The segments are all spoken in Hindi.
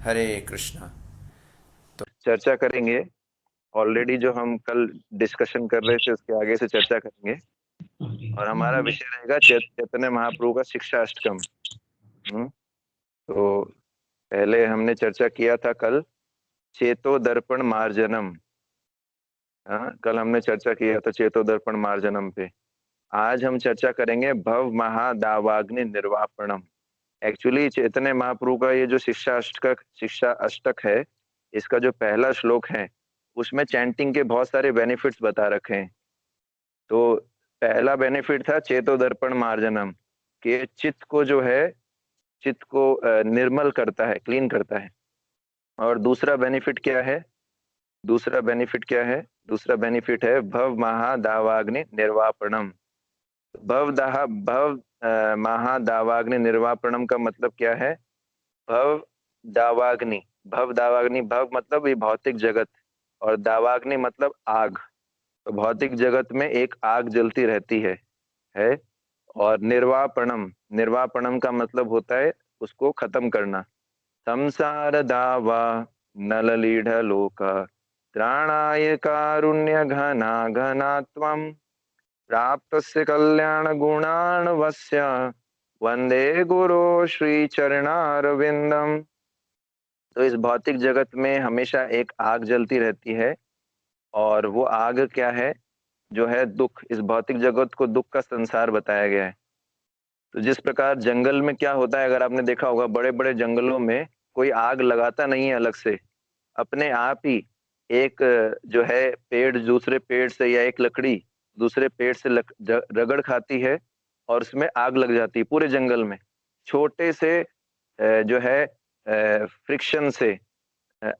हरे कृष्णा। तो चर्चा करेंगे। ऑलरेडी जो हम कल डिस्कशन कर रहे थे उसके आगे से चर्चा करेंगे। और हमारा विषय रहेगा चैतन्य महाप्रभु का शिक्षा अष्टकम। तो पहले हमने चर्चा किया था कल चेतो दर्पण मार्जनम। हाँ, कल हमने चर्चा किया था चेतो दर्पण मार्जनम पे। आज हम चर्चा करेंगे भव महादावाग्नि निर्वापणम। एक्चुअली चैतन्य महाप्रभु का ये जो शिक्षा अष्टक है, इसका जो पहला श्लोक है उसमें चैंटिंग के बहुत सारे बेनिफिट्स बता रखे हैं। तो पहला बेनिफिट था चेतो दर्पण मार्जनम, कि चित्त को जो है, चित्त को निर्मल करता है, क्लीन करता है। और दूसरा बेनिफिट क्या है? दूसरा बेनिफिट क्या है? दूसरा बेनिफिट है भव महादावाग्नि निर्वापणम। भव महादावाग्नि निर्वापणम का मतलब क्या है? भव दावाग्नि। भव दावाग्नि, भव मतलब ये भौतिक जगत, और दावाग्नि मतलब आग। तो भौतिक जगत में एक आग जलती रहती है। और निर्वापणम, निर्वापणम का मतलब होता है उसको खत्म करना। संसार दावा नललीढ़ लोक त्राणाय कारुण्य घना घना त्वं प्राप्तस्य कल्याण गुणार्णवस्य वंदे गुरो श्री चरणारविंदम। तो इस भौतिक जगत में हमेशा एक आग जलती रहती है, और वो आग क्या है? जो है दुख। इस भौतिक जगत को दुख का संसार बताया गया है। तो जिस प्रकार जंगल में क्या होता है, अगर आपने देखा होगा, बड़े बड़े जंगलों में कोई आग लगाता नहीं है अलग से। अपने आप ही एक जो है पेड़ दूसरे पेड़ से, या एक लकड़ी दूसरे पेड़ से रगड़ खाती है, और उसमें आग लग जाती है पूरे जंगल में। छोटे से जो है फ्रिक्शन से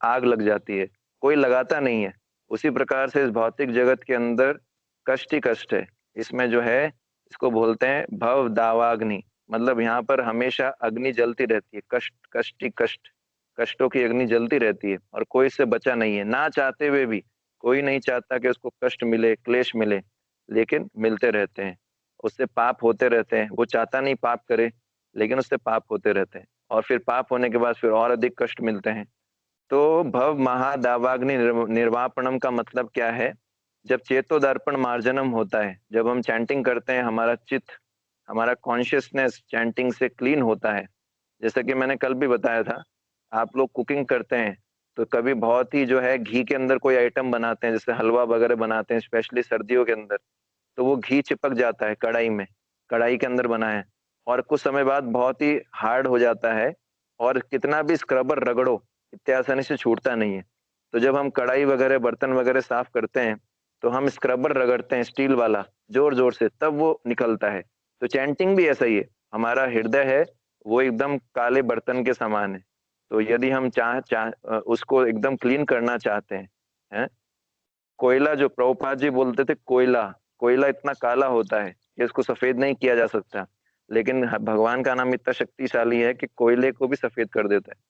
आग लग जाती है, कोई लगाता नहीं है। उसी प्रकार से इस भौतिक जगत के अंदर कष्ट ही कष्ट है। इसमें जो है, इसको बोलते हैं भव दावाग्नि। मतलब यहाँ पर हमेशा अग्नि जलती रहती है, कष्ट कष्ट ही कष्ट, कष्टों की अग्नि जलती रहती है, और कोई इससे बचा नहीं है। ना चाहते हुए भी कोई नहीं चाहता कि उसको कष्ट मिले, क्लेश मिले, लेकिन मिलते रहते हैं। उससे पाप होते रहते हैं। वो चाहता नहीं पाप करे, लेकिन उससे पाप होते रहते हैं, और फिर पाप होने के बाद फिर और अधिक कष्ट मिलते हैं। तो भव महादावाग्नि निर्वापणम का मतलब क्या है? जब चेतो दर्पण मार्जनम होता है, जब हम चैंटिंग करते हैं, हमारा चित्त, हमारा कॉन्शियसनेस चैंटिंग से क्लीन होता है। जैसे कि मैंने कल भी बताया था, आप लोग कुकिंग करते हैं तो कभी बहुत ही जो है घी के अंदर कोई आइटम बनाते हैं, जैसे हलवा वगैरह बनाते हैं, स्पेशली सर्दियों के अंदर, तो वो घी चिपक जाता है कढ़ाई में, कढ़ाई के अंदर बना है, और कुछ समय बाद बहुत ही हार्ड हो जाता है, और कितना भी स्क्रबर रगड़ो इतने आसानी से छूटता नहीं है। तो जब हम कढ़ाई वगैरह बर्तन वगैरह साफ करते हैं, तो हम स्क्रबर रगड़ते हैं स्टील वाला जोर जोर से, तब वो निकलता है। तो चैंटिंग भी ऐसा ही है। हमारा हृदय है वो एकदम काले बर्तन के समान है। तो यदि हम उसको एकदम क्लीन करना चाहते हैं, कोयला, जो प्रभुपाद जी बोलते थे, कोयला, कोयला इतना काला होता है कि इसको सफेद नहीं किया जा सकता, लेकिन भगवान का नाम इतना शक्तिशाली है कि कोयले को भी सफेद कर देता है।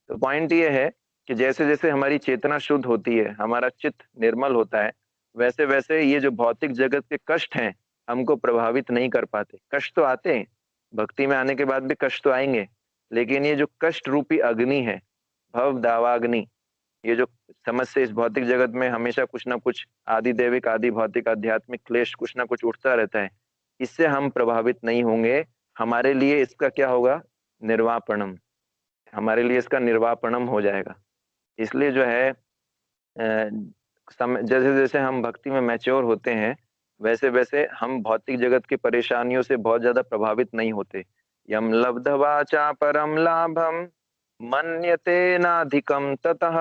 तो पॉइंट ये है कि जैसे जैसे हमारी चेतना शुद्ध होती है, हमारा चित्त निर्मल होता है, वैसे वैसे ये जो भौतिक जगत के कष्ट हैं हमको प्रभावित नहीं कर पाते। कष्ट तो आते हैं, भक्ति में आने के बाद भी कष्ट तो आएंगे, लेकिन ये जो कष्ट रूपी अग्नि है, भव दावाग्नि, ये जो समस्या इस भौतिक जगत में हमेशा कुछ ना कुछ आदि दैविक आदि भौतिक आध्यात्मिक क्लेश कुछ ना कुछ उठता रहता है, इससे हम प्रभावित नहीं होंगे। हमारे लिए इसका क्या होगा? निर्वापणम। हमारे लिए इसका निर्वापणम हो जाएगा। इसलिए जो है जैसे जैसे हम भक्ति में मैच्योर होते हैं, वैसे वैसे हम भौतिक जगत की परेशानियों से बहुत ज्यादा प्रभावित नहीं होते। यम लब्ध्वा चा परम लाभम मन्यते नाधिकम ततः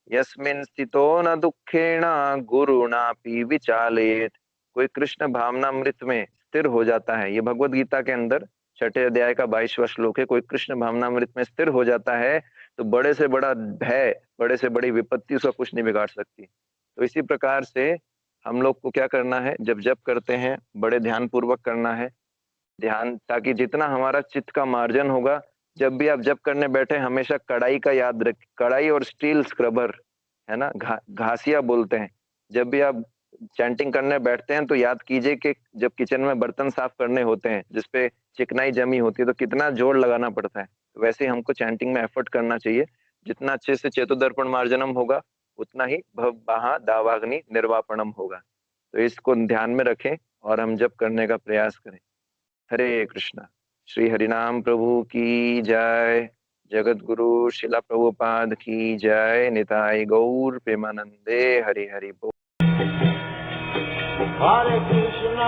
यस्मिन् स्थितो न दुःखेन गुरुणापि विचालयेत्। कोई कृष्ण भावनामृत में स्थिर हो जाता है, ये भगवत गीता के अंदर छठे अध्याय का 22वां श्लोक है। कोई कृष्ण भावनामृत में स्थिर हो जाता है तो बड़े से बड़ा भय, बड़े से बड़ी विपत्ति उसका कुछ नहीं बिगाड़ सकती। तो इसी प्रकार से हम लोग को क्या करना है, जब जप करते हैं बड़े ध्यान पूर्वक करना है ध्यान, ताकि जितना हमारा चित्त का मार्जन होगा। जब भी आप जप करने बैठे हमेशा कढ़ाई का याद रख, कढ़ाई और स्टील स्क्रबर, है ना, घासिया बोलते हैं। जब भी आप चैंटिंग करने बैठते हैं तो याद कीजिए कि जब किचन में बर्तन साफ करने होते हैं जिसपे चिकनाई जमी होती है, तो कितना जोर लगाना पड़ता है। तो वैसे ही हमको चैंटिंग में एफर्ट करना चाहिए, जितना अच्छे से चेतोदर्पण मार्जनम होगा उतना ही भव महा दावाग्नि निर्वापणम होगा। तो इसको ध्यान में रखें और हम जप करने का प्रयास करें। हरे कृष्णा। श्री हरिनाम प्रभु की जय। जगत गुरु शिला प्रभुपाद की जय। निताई गौर प्रेमानंदे। हरि हरि बोल। Hare Krishna,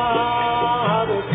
Hare